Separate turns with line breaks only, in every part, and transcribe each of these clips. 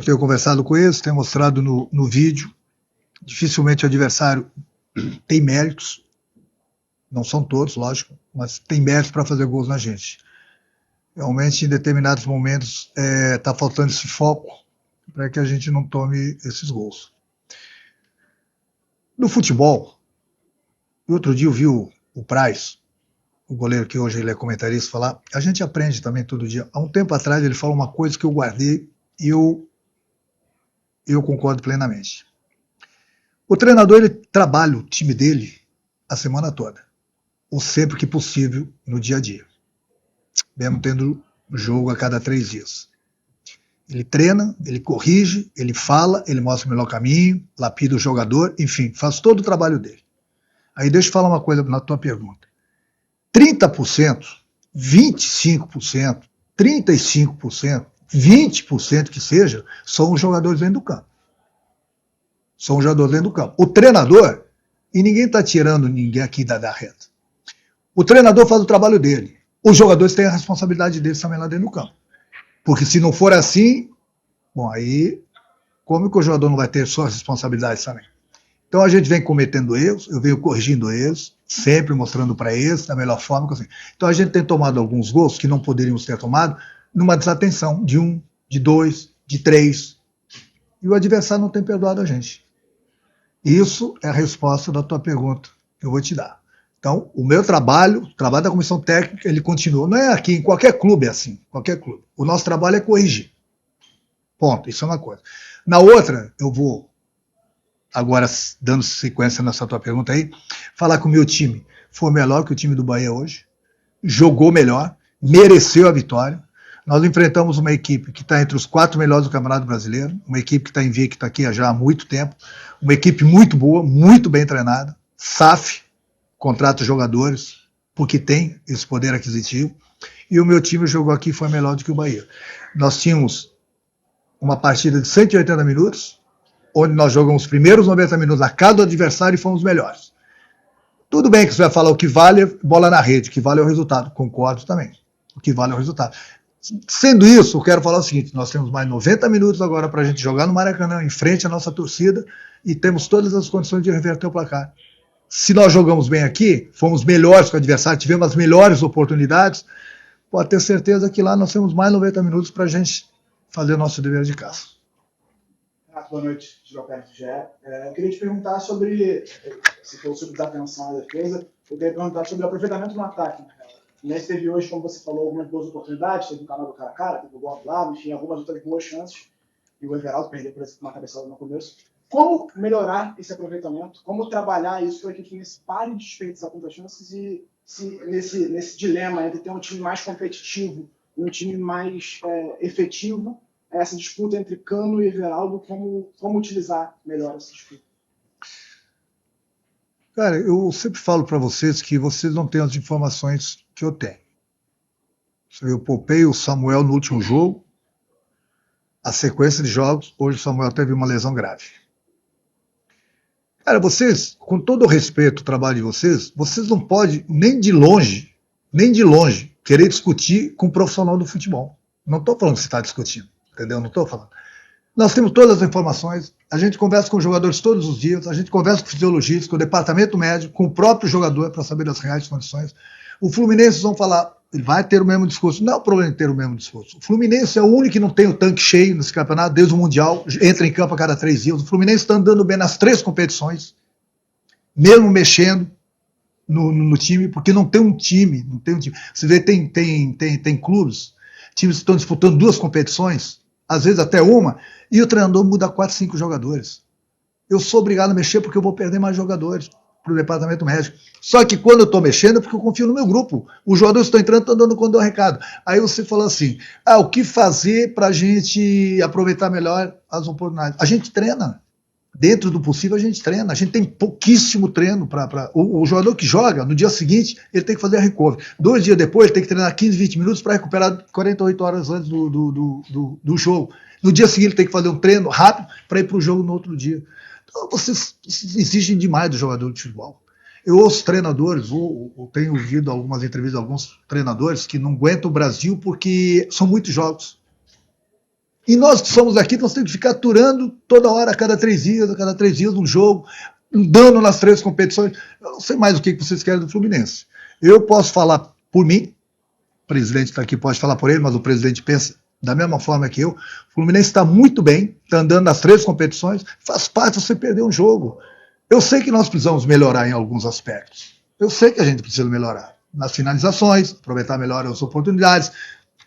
tenho conversado com eles, tenho mostrado no vídeo. Dificilmente o adversário tem méritos, não são todos, lógico, mas tem méritos para fazer gols na gente. Realmente, em determinados momentos, está faltando esse foco para que a gente não tome esses gols. No futebol, outro dia eu vi o Praz, o goleiro que hoje ele é comentarista, falar, a gente aprende também todo dia. Há um tempo atrás ele falou uma coisa que eu guardei e eu concordo plenamente. O treinador, ele trabalha o time dele a semana toda, ou sempre que possível no dia a dia, mesmo tendo jogo a cada 3 dias. Ele treina, ele corrige, ele fala, ele mostra o melhor caminho, lapida o jogador, enfim, faz todo o trabalho dele. Aí deixa eu falar uma coisa na tua pergunta. 30%, 25%, 35%, 20% que seja, são os jogadores dentro do campo. São os jogadores dentro do campo. O treinador, e ninguém está tirando ninguém aqui da reta. O treinador faz o trabalho dele. Os jogadores têm a responsabilidade deles também lá dentro do campo. Porque se não for assim, bom, aí como que o jogador não vai ter suas responsabilidades também? Então a gente vem cometendo erros, eu venho corrigindo eles, sempre mostrando para eles da melhor forma. Assim. Então a gente tem tomado alguns gols que não poderíamos ter tomado numa desatenção de 1, de 2, de 3. E o adversário não tem perdoado a gente. Isso é a resposta da tua pergunta que eu vou te dar. Então, o meu trabalho, o trabalho da comissão técnica, ele continua. Não é aqui, em qualquer clube é assim, qualquer clube. O nosso trabalho é corrigir. Ponto, isso é uma coisa. Na outra, eu vou, agora dando sequência nessa tua pergunta aí, falar que o meu time foi melhor que o time do Bahia hoje, jogou melhor, mereceu a vitória. Nós enfrentamos uma equipe que está entre os 4 melhores do Campeonato Brasileiro, uma equipe que está invicta aqui já há muito tempo, uma equipe muito boa, muito bem treinada, SAF, contrata jogadores, porque tem esse poder aquisitivo, e o meu time jogou aqui e foi melhor do que o Bahia. Nós tínhamos uma partida de 180 minutos, onde nós jogamos os primeiros 90 minutos a cada adversário e fomos melhores. Tudo bem que você vai falar o que vale é bola na rede, o que vale é o resultado. Concordo também. O que vale é o resultado. Sendo isso, eu quero falar o seguinte, nós temos mais 90 minutos agora para a gente jogar no Maracanã, em frente à nossa torcida, e temos todas as condições de reverter o placar. Se nós jogamos bem aqui, fomos melhores que o adversário, tivemos as melhores oportunidades, pode ter certeza que lá nós temos mais 90 minutos para a gente fazer o nosso dever de casa.
Boa noite, Gilberto Gé. Eu queria te perguntar sobre, se for sobre desatenção à defesa, eu queria perguntar sobre o aproveitamento no ataque. Nesse teve hoje, como você falou, algumas boas oportunidades, teve um canal do cara a cara, teve o gol do lado, enfim, algumas outras boas chances, e o Everaldo perdeu por uma cabeçada no começo. Como melhorar esse aproveitamento? Como trabalhar isso para que o time pare de desperdiçar tantas chances e nesse dilema entre ter um time mais competitivo e um time mais efetivo, essa disputa entre Cano e Everaldo, como utilizar melhor essa disputa?
Cara, eu sempre falo para vocês que vocês não têm as informações que eu tenho. Eu poupei o Samuel no último jogo, a sequência de jogos, hoje o Samuel teve uma lesão grave. Cara, vocês, com todo o respeito ao trabalho de vocês não podem nem de longe, querer discutir com um profissional do futebol. Não estou falando que você está discutindo, entendeu? Não estou falando. Nós temos todas as informações, a gente conversa com os jogadores todos os dias, a gente conversa com o fisiologista, com o departamento médico, com o próprio jogador para saber das reais condições. O Fluminense vão falar, ele vai ter o mesmo discurso, não é o problema de ter o mesmo discurso. O Fluminense é o único que não tem o tanque cheio nesse campeonato, desde o Mundial, entra em campo a cada 3 dias. O Fluminense está andando bem nas 3 competições, mesmo mexendo no time, porque não tem um time. Você vê, tem clubes, times que estão disputando 2 competições, às vezes até uma, e o treinador muda 4, 5 jogadores. Eu sou obrigado a mexer porque eu vou perder mais jogadores para o departamento médico. Só que quando eu estou mexendo é porque eu confio no meu grupo. Os jogadores estão entrando, estão dando quando eu recado. Aí você falou assim, o que fazer para a gente aproveitar melhor as oportunidades? A gente treina. Dentro do possível a gente treina. A gente tem pouquíssimo treino. O jogador que joga, no dia seguinte, ele tem que fazer a recovery. 2 dias depois, ele tem que treinar 15, 20 minutos para recuperar 48 horas antes do jogo. No dia seguinte, ele tem que fazer um treino rápido para ir para o jogo no outro dia. Então, vocês exigem demais do jogador de futebol. Eu ouço treinadores, eu tenho ouvido algumas entrevistas de alguns treinadores que não aguentam o Brasil porque são muitos jogos. E nós que somos aqui, nós temos que ficar aturando toda hora, a cada 3 dias um jogo, dando nas 3 competições. Eu não sei mais o que vocês querem do Fluminense. Eu posso falar por mim, o presidente está aqui, pode falar por ele, mas o presidente pensa da mesma forma que eu. O Fluminense está muito bem, está andando nas 3 competições, faz parte você perder um jogo. Eu sei que nós precisamos melhorar em alguns aspectos. Eu sei que a gente precisa melhorar nas finalizações, aproveitar melhor as oportunidades,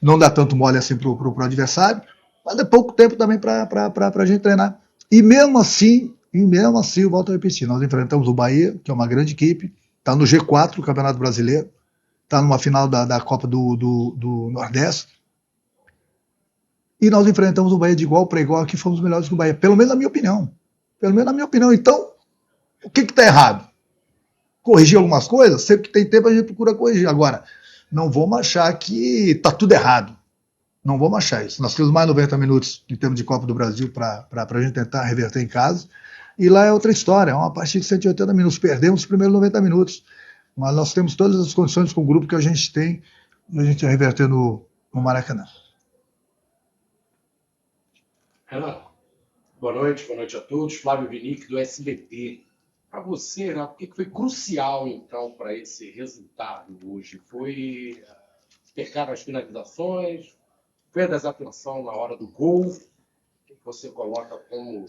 não dar tanto mole assim para o adversário, mas é pouco tempo também para a gente treinar. E mesmo assim, eu volto a repetir, nós enfrentamos o Bahia, que é uma grande equipe, está no G4 do Campeonato Brasileiro, está numa final da Copa do Nordeste, e nós enfrentamos o Bahia de igual para igual, aqui fomos melhores que o Bahia, pelo menos na minha opinião. Então, o que está errado? Corrigir algumas coisas, sempre que tem tempo a gente procura corrigir. Agora, não vamos achar que está tudo errado. Não vamos achar isso. Nós temos mais 90 minutos em termos de Copa do Brasil para a gente tentar reverter em casa. E lá é outra história, é uma partida de 180 minutos. Perdemos os primeiros 90 minutos. Mas nós temos todas as condições com o grupo que a gente tem de a gente reverter no Maracanã.
Renan, boa noite a todos. Flávio Vinick, do SBT. Para você, Renato, o que foi crucial, então, para esse resultado hoje? Foi pecar as finalizações? Foi a desatenção na hora do gol? O que você coloca como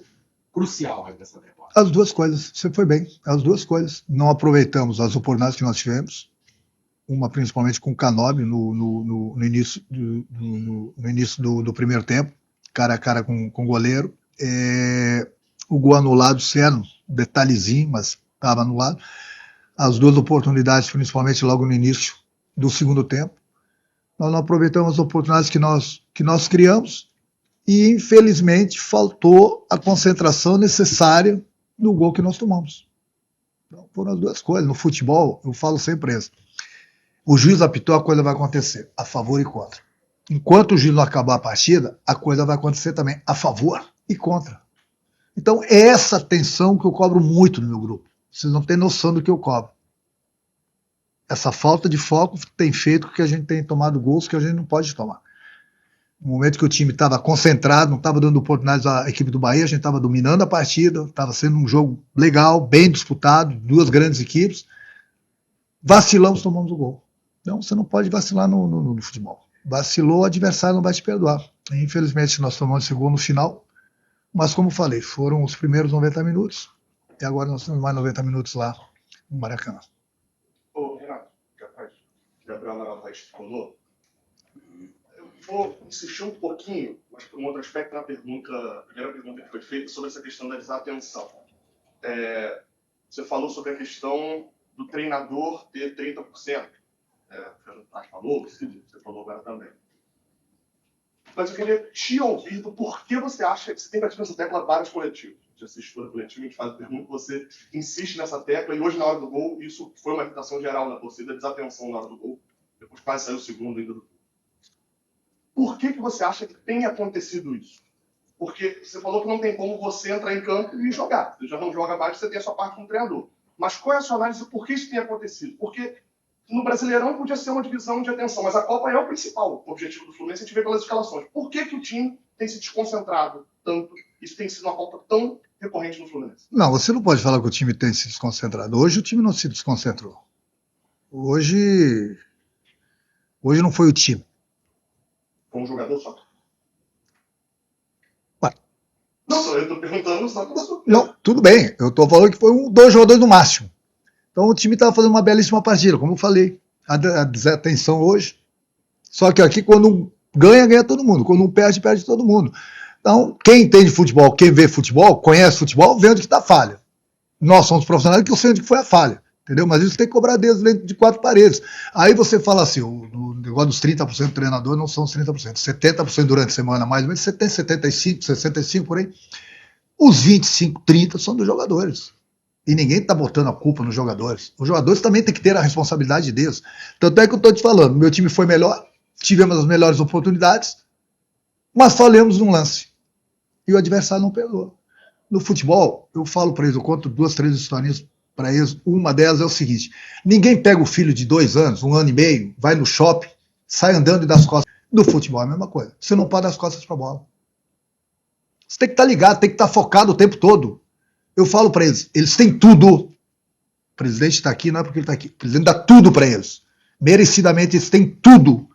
crucial nessa derrota?
As duas coisas. Você foi bem. As duas coisas. Não aproveitamos as oportunidades que nós tivemos. Uma principalmente com o Canóbio no início do primeiro tempo, cara a cara com o goleiro. O gol anulado, sendo detalhezinho, mas estava anulado. As duas oportunidades, principalmente logo no início do segundo tempo. Nós não aproveitamos as oportunidades que nós criamos e, infelizmente, faltou a concentração necessária no gol que nós tomamos. Então, foram as duas coisas. No futebol, eu falo sempre isso. O juiz apitou, a coisa vai acontecer, a favor e contra. Enquanto o juiz não acabar a partida, a coisa vai acontecer também, a favor e contra. Então, é essa tensão que eu cobro muito no meu grupo. Vocês não têm noção do que eu cobro. Essa falta de foco tem feito com que a gente tenha tomado gols que a gente não pode tomar. No momento que o time estava concentrado, não estava dando oportunidades à equipe do Bahia, a gente estava dominando a partida, estava sendo um jogo legal, bem disputado, duas grandes equipes. Vacilamos, tomamos o gol. Então, você não pode vacilar no futebol. Vacilou, o adversário não vai te perdoar. Infelizmente, nós tomamos esse gol no final, mas como falei, foram os primeiros 90 minutos, e agora nós temos mais 90 minutos lá no Maracanã.
Ô, Renato, capaz, Gabriel Navarrete falou, eu vou insistir um pouquinho, mas por um outro aspecto, na primeira pergunta que foi feita sobre essa questão da desatenção. Você falou sobre a questão do treinador ter 30%. O Fernando falou, você falou agora também. Mas eu queria te ouvir do porquê você acha que você tem batido nessa tecla vários coletivos. Já assistiu a coletiva, a gente faz a pergunta, você insiste nessa tecla, e hoje na hora do gol, isso foi uma irritação geral na torcida, desatenção na hora do gol, depois quase saiu o segundo ainda do gol. Por que você acha que tem acontecido isso? Porque você falou que não tem como você entrar em campo e jogar. Você já não joga mais, você tem a sua parte como treinador. Mas qual é a sua análise do porquê isso tem acontecido? Porque no Brasileirão podia ser uma divisão de atenção, mas a Copa é o principal objetivo do Fluminense, a gente vê pelas escalações. Por que o time tem se desconcentrado tanto? Isso tem sido uma pauta tão recorrente no Fluminense.
Não, você não pode falar que o time tem se desconcentrado. Hoje o time não se desconcentrou. Hoje não foi o time.
Com um jogador só?
Ué.
Não, eu estou perguntando só para você.
Não, tudo bem. Eu estou falando que foi 2 jogadores no máximo. Então o time estava fazendo uma belíssima partida, como eu falei. A desatenção hoje. Só que aqui, quando um ganha, ganha todo mundo. Quando um perde, perde todo mundo. Então, quem entende futebol, quem vê futebol, conhece futebol, vê onde está a falha. Nós somos profissionais que eu sei onde foi a falha. Entendeu? Mas isso tem que cobrar deles dentro de 4 paredes. Aí você fala assim, o negócio dos 30% do treinador não são os 30%. 70% durante a semana, mais ou menos, 75%, 65% por aí. Os 25%, 30% são dos jogadores. E ninguém está botando a culpa nos jogadores. Os jogadores também têm que ter a responsabilidade deles. Tanto é que eu estou te falando, meu time foi melhor, tivemos as melhores oportunidades, mas falhamos num lance. E o adversário não perdoou. No futebol, eu falo para eles, eu conto 2, 3 historinhas para eles. Uma delas é o seguinte: ninguém pega o filho de 2 anos, 1 ano e meio, vai no shopping, sai andando e dá as costas. No futebol é a mesma coisa. Você não pode dar as costas para a bola. Você tem que estar ligado, tem que estar focado o tempo todo. Eu falo para eles têm tudo. O presidente está aqui, não é porque ele está aqui. O presidente dá tudo para eles. Merecidamente, eles têm tudo.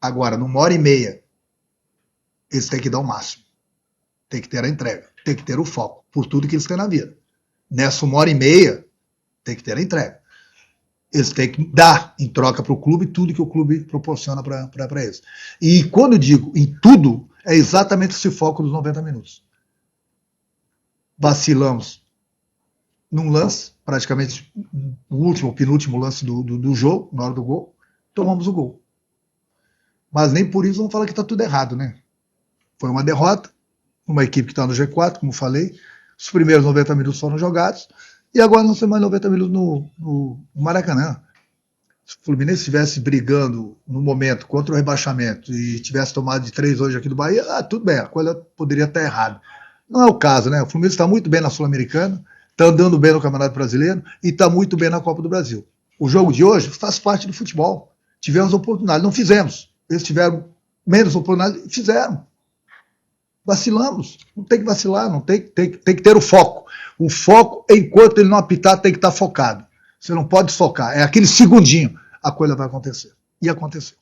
Agora, numa hora e meia, eles têm que dar o máximo. Tem que ter a entrega. Tem que ter o foco por tudo que eles têm na vida. Nessa uma hora e meia, tem que ter a entrega. Eles têm que dar em troca para o clube tudo que o clube proporciona para eles. E quando eu digo em tudo, é exatamente esse foco dos 90 minutos. Vacilamos num lance, praticamente o último, o penúltimo lance do jogo, na hora do gol, tomamos o gol. Mas nem por isso vamos falar que está tudo errado, né? Foi uma derrota, uma equipe que está no G4, como falei, os primeiros 90 minutos foram jogados, e agora nós temos mais 90 minutos no Maracanã. Se o Fluminense estivesse brigando no momento contra o rebaixamento e tivesse tomado de 3 hoje aqui do Bahia, tudo bem, a coisa poderia estar errada. Não é o caso, né? O Fluminense está muito bem na Sul-Americana, está andando bem no Campeonato Brasileiro e está muito bem na Copa do Brasil. O jogo de hoje faz parte do futebol. Tivemos oportunidade, não fizemos. Eles tiveram menos oportunidade e fizeram. Vacilamos. Não tem que vacilar, não tem que ter o foco. O foco, enquanto ele não apitar, tem que estar focado. Você não pode focar. É aquele segundinho. A coisa vai acontecer. E aconteceu.